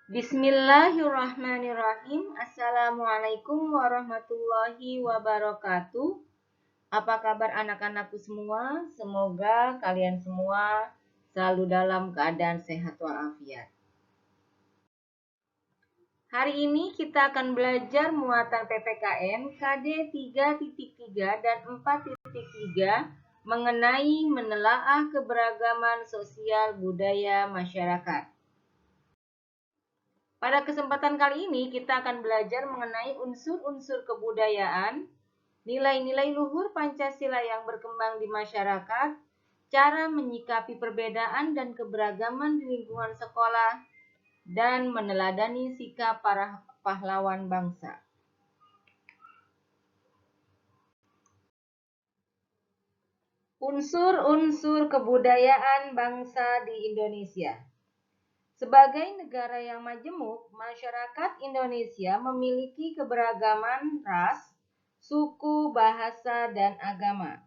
Bismillahirrahmanirrahim. Assalamualaikum warahmatullahi wabarakatuh. Apa kabar anak-anakku semua? Semoga kalian semua selalu dalam keadaan sehat walafiat. Hari ini kita akan belajar muatan PPKN KD 3.3 dan 4.3 mengenai menelaah keberagaman sosial budaya masyarakat. Pada kesempatan kali ini kita akan belajar mengenai unsur-unsur kebudayaan, nilai-nilai luhur Pancasila yang berkembang di masyarakat, cara menyikapi perbedaan dan keberagaman di lingkungan sekolah, dan meneladani sikap para pahlawan bangsa. Unsur-unsur kebudayaan bangsa di Indonesia. Sebagai negara yang majemuk, masyarakat Indonesia memiliki keberagaman ras, suku, bahasa, dan agama.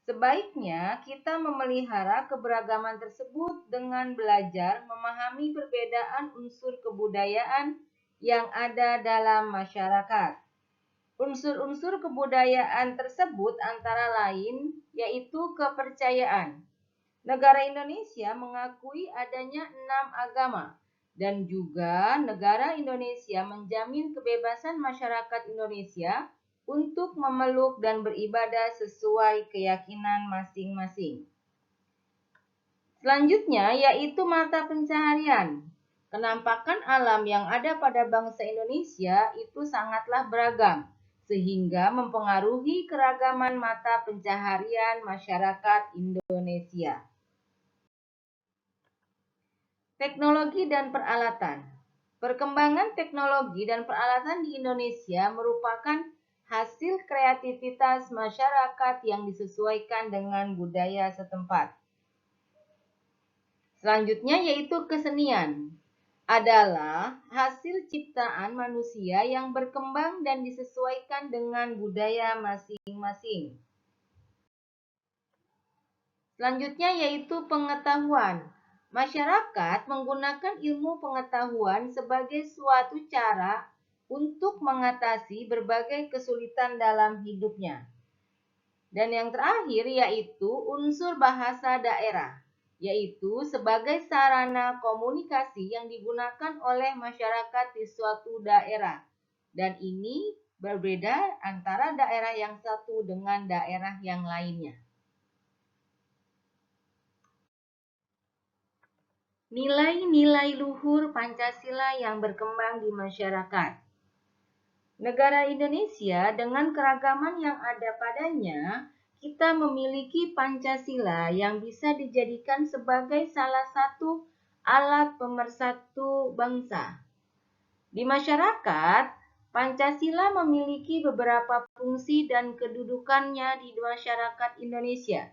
Sebaiknya kita memelihara keberagaman tersebut dengan belajar memahami perbedaan unsur kebudayaan yang ada dalam masyarakat. Unsur-unsur kebudayaan tersebut antara lain yaitu kepercayaan. Negara Indonesia mengakui adanya 6 agama dan juga negara Indonesia menjamin kebebasan masyarakat Indonesia untuk memeluk dan beribadah sesuai keyakinan masing-masing. Selanjutnya yaitu mata pencaharian. Kenampakan alam yang ada pada bangsa Indonesia itu sangatlah beragam, sehingga mempengaruhi keragaman mata pencaharian masyarakat Indonesia. Teknologi dan peralatan. Perkembangan teknologi dan peralatan di Indonesia merupakan hasil kreativitas masyarakat yang disesuaikan dengan budaya setempat. Selanjutnya yaitu kesenian. Adalah hasil ciptaan manusia yang berkembang dan disesuaikan dengan budaya masing-masing. Selanjutnya yaitu pengetahuan. Masyarakat menggunakan ilmu pengetahuan sebagai suatu cara untuk mengatasi berbagai kesulitan dalam hidupnya. Dan yang terakhir yaitu unsur bahasa daerah, yaitu sebagai sarana komunikasi yang digunakan oleh masyarakat di suatu daerah. Dan ini berbeda antara daerah yang satu dengan daerah yang lainnya. Nilai-nilai luhur Pancasila yang berkembang di masyarakat. Negara Indonesia dengan keragaman yang ada padanya, kita memiliki Pancasila yang bisa dijadikan sebagai salah satu alat pemersatu bangsa. Di masyarakat, Pancasila memiliki beberapa fungsi dan kedudukannya di masyarakat Indonesia,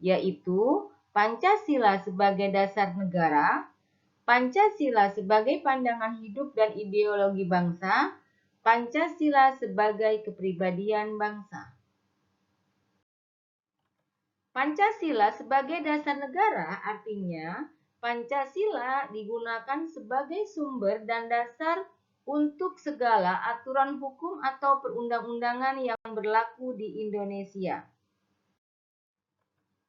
yaitu Pancasila sebagai dasar negara, Pancasila sebagai pandangan hidup dan ideologi bangsa, Pancasila sebagai kepribadian bangsa. Pancasila sebagai dasar negara artinya Pancasila digunakan sebagai sumber dan dasar untuk segala aturan hukum atau perundang-undangan yang berlaku di Indonesia.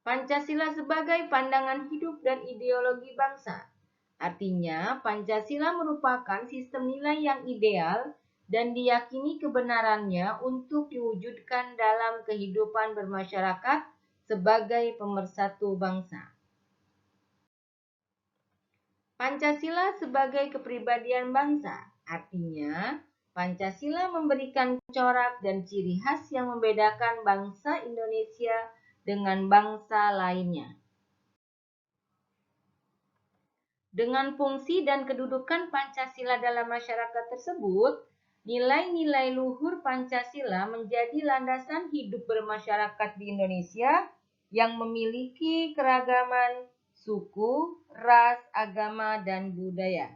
Pancasila sebagai pandangan hidup dan ideologi bangsa. Artinya, Pancasila merupakan sistem nilai yang ideal dan diyakini kebenarannya untuk diwujudkan dalam kehidupan bermasyarakat sebagai pemersatu bangsa. Pancasila sebagai kepribadian bangsa. Artinya, Pancasila memberikan corak dan ciri khas yang membedakan bangsa Indonesia dengan bangsa lainnya. Dengan fungsi dan kedudukan Pancasila dalam masyarakat tersebut, nilai-nilai luhur Pancasila menjadi landasan hidup bermasyarakat di Indonesia yang memiliki keragaman suku, ras, agama, dan budaya.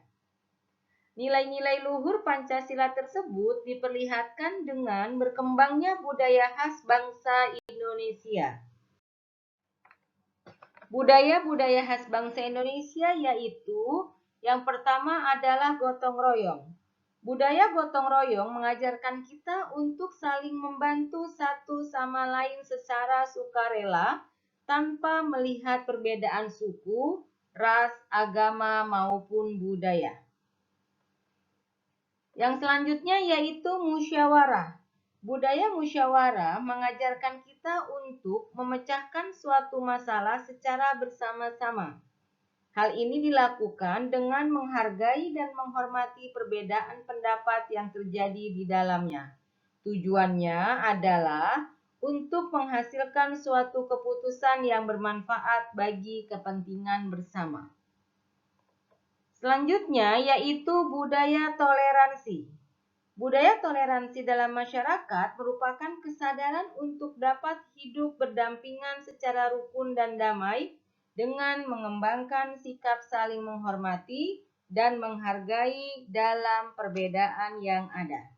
Nilai-nilai luhur Pancasila tersebut diperlihatkan dengan berkembangnya budaya khas bangsa Indonesia. Budaya-budaya khas bangsa Indonesia yaitu Yang pertama adalah gotong royong. Budaya gotong royong mengajarkan kita untuk saling membantu satu sama lain secara sukarela tanpa melihat perbedaan suku, ras, agama, maupun budaya. Yang selanjutnya yaitu musyawarah. Budaya musyawarah mengajarkan kita untuk memecahkan suatu masalah secara bersama-sama. Hal ini dilakukan dengan menghargai dan menghormati perbedaan pendapat yang terjadi di dalamnya. Tujuannya adalah untuk menghasilkan suatu keputusan yang bermanfaat bagi kepentingan bersama. Selanjutnya yaitu budaya toleransi. Budaya toleransi dalam masyarakat merupakan kesadaran untuk dapat hidup berdampingan secara rukun dan damai dengan mengembangkan sikap saling menghormati dan menghargai dalam perbedaan yang ada.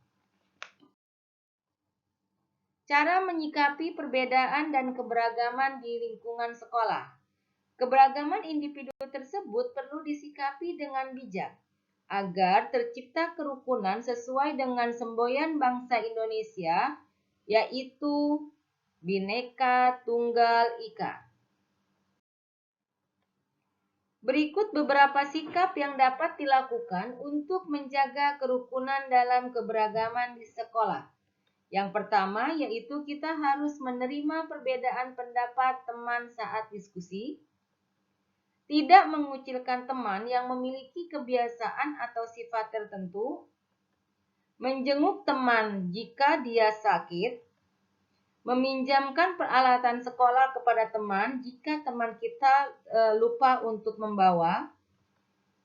Cara menyikapi perbedaan dan keberagaman di lingkungan sekolah. Keberagaman individu tersebut perlu disikapi dengan bijak agar tercipta kerukunan sesuai dengan semboyan bangsa Indonesia, yaitu Bhinneka Tunggal Ika. Berikut beberapa sikap yang dapat dilakukan untuk menjaga kerukunan dalam keberagaman di sekolah. Yang pertama yaitu kita harus menerima perbedaan pendapat teman saat diskusi. Tidak mengucilkan teman yang memiliki kebiasaan atau sifat tertentu. Menjenguk teman jika dia sakit. Meminjamkan peralatan sekolah kepada teman jika teman kita lupa untuk membawa.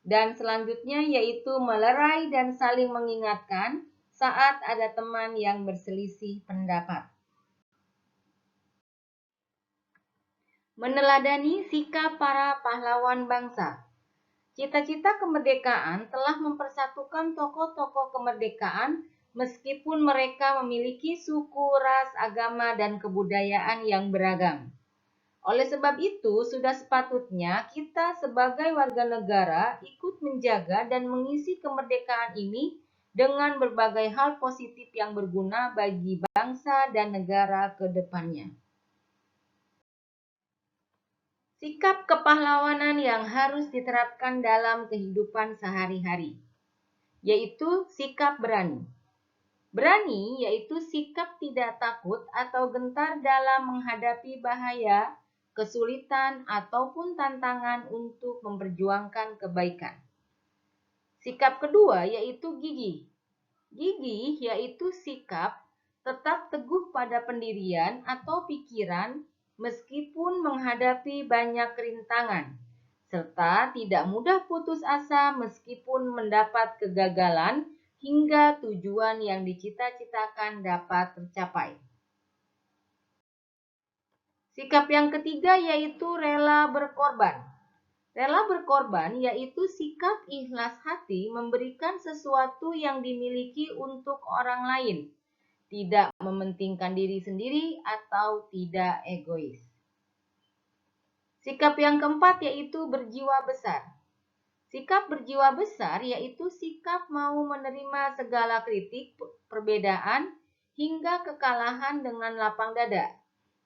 Dan selanjutnya yaitu melerai dan saling mengingatkan saat ada teman yang berselisih pendapat. Meneladani sikap para pahlawan bangsa. Cita-cita kemerdekaan telah mempersatukan tokoh-tokoh kemerdekaan meskipun mereka memiliki suku, ras, agama, dan kebudayaan yang beragam. Oleh sebab itu, sudah sepatutnya kita sebagai warga negara ikut menjaga dan mengisi kemerdekaan ini dengan berbagai hal positif yang berguna bagi bangsa dan negara ke depannya. Sikap kepahlawanan yang harus diterapkan dalam kehidupan sehari-hari, yaitu sikap berani. Berani yaitu sikap tidak takut atau gentar dalam menghadapi bahaya, kesulitan, ataupun tantangan untuk memperjuangkan kebaikan. Sikap kedua yaitu gigih. Gigih yaitu sikap tetap teguh pada pendirian atau pikiran meskipun menghadapi banyak rintangan, serta tidak mudah putus asa meskipun mendapat kegagalan hingga tujuan yang dicita-citakan dapat tercapai. Sikap yang ketiga yaitu rela berkorban. Rela berkorban yaitu sikap ikhlas hati memberikan sesuatu yang dimiliki untuk orang lain, tidak mementingkan diri sendiri atau tidak egois. Sikap yang keempat yaitu berjiwa besar. Sikap berjiwa besar yaitu sikap mau menerima segala kritik, perbedaan, hingga kekalahan dengan lapang dada,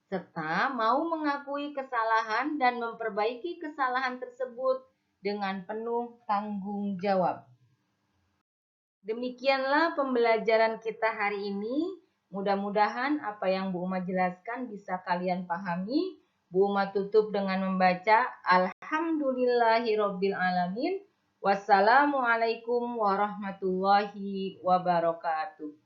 serta mau mengakui kesalahan dan memperbaiki kesalahan tersebut dengan penuh tanggung jawab. Demikianlah pembelajaran kita hari ini. Mudah-mudahan apa yang Bu Uma jelaskan bisa kalian pahami. Bu Uma tutup dengan membaca Alhamdulillahirobbilalamin. Wassalamualaikum warahmatullahi wabarakatuh.